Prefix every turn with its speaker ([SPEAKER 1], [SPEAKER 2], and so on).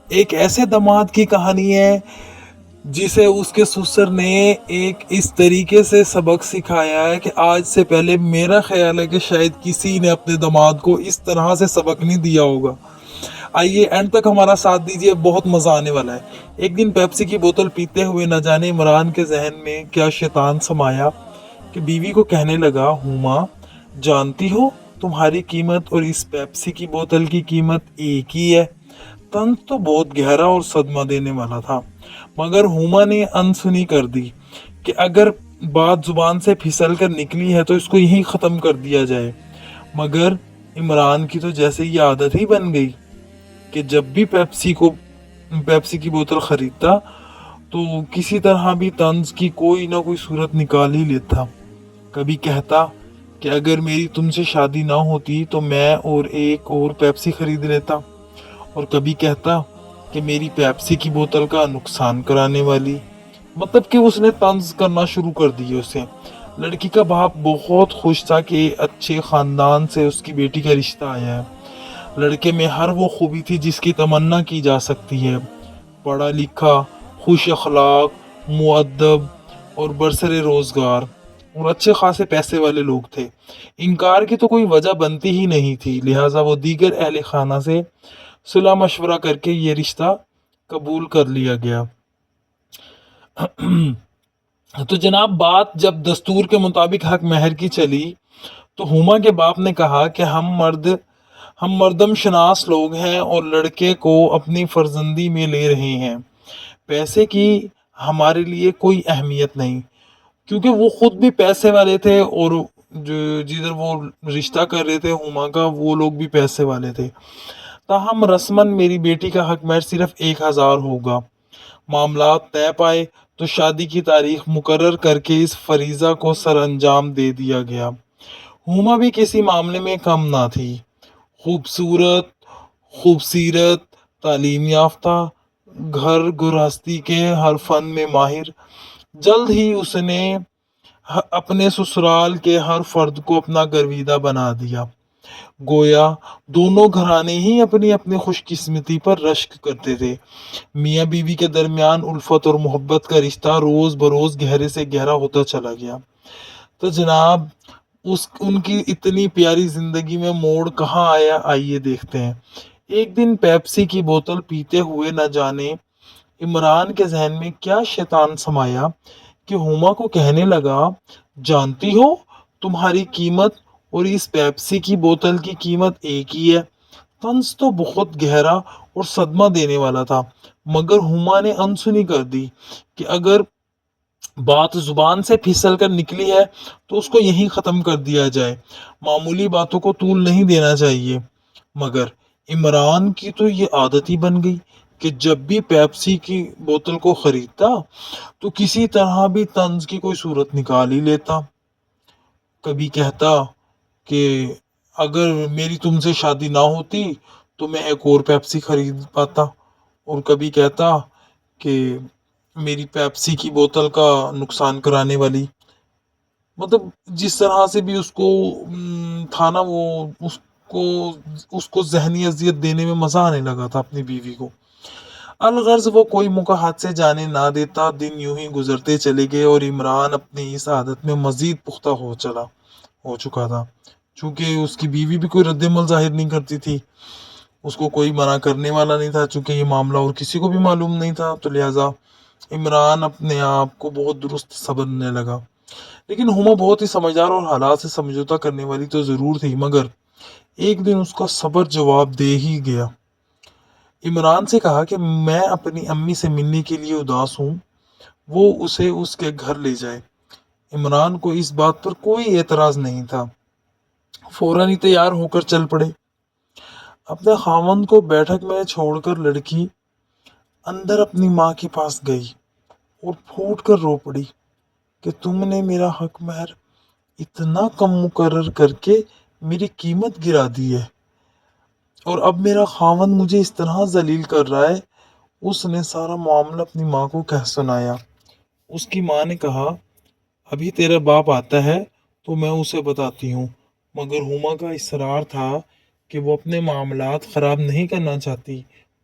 [SPEAKER 1] ایک ایسے دماد کی کہانی ہے جسے اس کے سسر نے ایک اس طریقے سے سبق سکھایا ہے کہ آج سے پہلے میرا خیال ہے کہ شاید کسی نے اپنے دماد کو اس طرح سے سبق نہیں دیا ہوگا۔ آئیے اینڈ تک ہمارا ساتھ دیجیے، بہت مزہ آنے والا ہے۔ ایک دن پیپسی کی بوتل پیتے ہوئے نہ جانے عمران کے ذہن میں کیا شیطان سمایا کہ بیوی کو کہنے لگا، ہوما جانتی ہو تمہاری قیمت اور اس پیپسی کی بوتل کی قیمت ایک ہی ہے۔ طنز تو بہت گہرا اور صدمہ دینے والا تھا، مگر ہوما نے انسنی کر دی کہ اگر بات زبان سے پھسل کر نکلی ہے تو اس کو یہیں ختم کر دیا جائے۔ مگر عمران کی تو جیسے یہ عادت ہی بن گئی کہ جب بھی پیپسی کی بوتل خریدتا تو کسی طرح بھی طنز کی کوئی نہ کوئی صورت نکال ہی لیتا۔ کبھی کہتا کہ اگر میری تم سے شادی نہ ہوتی تو میں اور ایک اور پیپسی خرید لیتا، اور کبھی کہتا کہ میری پیپسی کی بوتل کا نقصان کرانے والی، مطلب کہ اس نے طنز کرنا شروع کر دی اسے۔ لڑکی کا باپ بہت خوش تھا کہ اچھے خاندان سے اس کی بیٹی کا رشتہ آیا ہے۔ لڑکے میں ہر وہ خوبی تھی جس کی تمنا کی جا سکتی ہے، پڑھا لکھا، خوش اخلاق، مؤدب اور برسر روزگار، اور اچھے خاصے پیسے والے لوگ تھے۔ انکار کی تو کوئی وجہ بنتی ہی نہیں تھی، لہٰذا وہ دیگر اہل خانہ سے صلاح مشورہ کر کے یہ رشتہ قبول کر لیا گیا۔ تو جناب بات جب دستور کے مطابق حق مہر کی چلی تو ہوما کے باپ نے کہا کہ ہم مردم شناس لوگ ہیں اور لڑکے کو اپنی فرزندی میں لے رہے ہیں۔ پیسے کی ہمارے لیے کوئی اہمیت نہیں، کیونکہ وہ خود بھی پیسے والے تھے اور جدھر وہ رشتہ کر رہے تھے ہوما کا، وہ لوگ بھی پیسے والے تھے۔ تاہم رسماً میری بیٹی کا حق مہر صرف 1000 ہوگا۔ معاملات طے پائے تو شادی کی تاریخ مقرر کر کے اس فریضہ کو سر انجام دے دیا گیا۔ ہوما بھی کسی معاملے میں کم نہ تھی، خوبصورت، خوبصیرت، تعلیم یافتہ، گھر گرہستی کے ہر فن میں ماہر۔ جلد ہی اس نے اپنے سسرال کے ہر فرد کو اپنا گرویدہ بنا دیا، گویا دونوں گھرانے ہی اپنی اپنی خوش قسمتی پر رشک کرتے تھے۔ میاں بیوی کے درمیان الفت اور محبت کا رشتہ روز بروز گہرے سے گہرا ہوتا چلا گیا۔ تو جناب ان کی اتنی پیاری زندگی میں موڑ کہاں آیا، آئیے دیکھتے ہیں۔ ایک دن پیپسی کی بوتل پیتے ہوئے نہ جانے عمران کے ذہن میں کیا شیطان سمایا کہ ہوما کو کہنے لگا، جانتی ہو تمہاری قیمت اور اس پیپسی کی بوتل کی قیمت ایک ہی ہے۔ طنز تو بہت گہرا اور صدمہ دینے والا تھا، مگر ہوما نے انسنی کر دی کہ اگر بات زبان سے پھسل کر نکلی ہے تو اس کو یہیں ختم کر دیا جائے، معمولی باتوں کو طول نہیں دینا چاہیے۔ مگر عمران کی تو یہ عادت ہی بن گئی کہ جب بھی پیپسی کی بوتل کو خریدتا تو کسی طرح بھی طنز کی کوئی صورت نکال ہی لیتا۔ کبھی کہتا کہ اگر میری تم سے شادی نہ ہوتی تو میں ایک اور پیپسی خرید پاتا، اور کبھی کہتا کہ میری پیپسی کی بوتل کا نقصان کرانے والی، مطلب جس طرح سے بھی اس کو تھا نا، وہ اس کو ذہنی اذیت دینے میں مزہ آنے لگا تھا اپنی بیوی کو۔ الغرض وہ کوئی موقع ہاتھ سے جانے نہ دیتا۔ دن یوں ہی گزرتے چلے گئے اور عمران اپنی اس عادت میں مزید پختہ ہو چکا تھا۔ چونکہ اس کی بیوی بھی کوئی رد عمل ظاہر نہیں کرتی تھی، اس کو کوئی منع کرنے والا نہیں تھا، چونکہ یہ معاملہ اور کسی کو بھی معلوم نہیں تھا، تو لہٰذا عمران اپنے آپ کو بہت درست سمجھنے لگا۔ لیکن ہوما بہت ہی سمجھدار اور حالات سے سمجھوتہ کرنے والی تو ضرور تھی، مگر ایک دن اس کا صبر جواب دے ہی گیا۔ عمران سے کہا کہ میں اپنی امی سے ملنے کے لیے اداس ہوں، وہ اسے اس کے گھر لے جائے۔ عمران کو اس بات پر کوئی اعتراض نہیں تھا، فوراً ہی تیار ہو کر چل پڑے۔ اپنے خاوند کو بیٹھک میں چھوڑ کر لڑکی اندر اپنی ماں کے پاس گئی اور پھوٹ کر رو پڑی کہ تم نے میرا حق مہر اتنا کم مقرر کر کے میری قیمت گرا دی ہے، اور اب میرا خاوند مجھے اس طرح ذلیل کر رہا ہے۔ اس نے سارا معاملہ اپنی ماں کو کہہ سنایا۔ اس کی ماں نے کہا، ابھی تیرا باپ آتا ہے تو میں اسے بتاتی ہوں، مگر ہوما کا اصرار تھا کہ وہ اپنے معاملات خراب نہیں کرنا چاہتی۔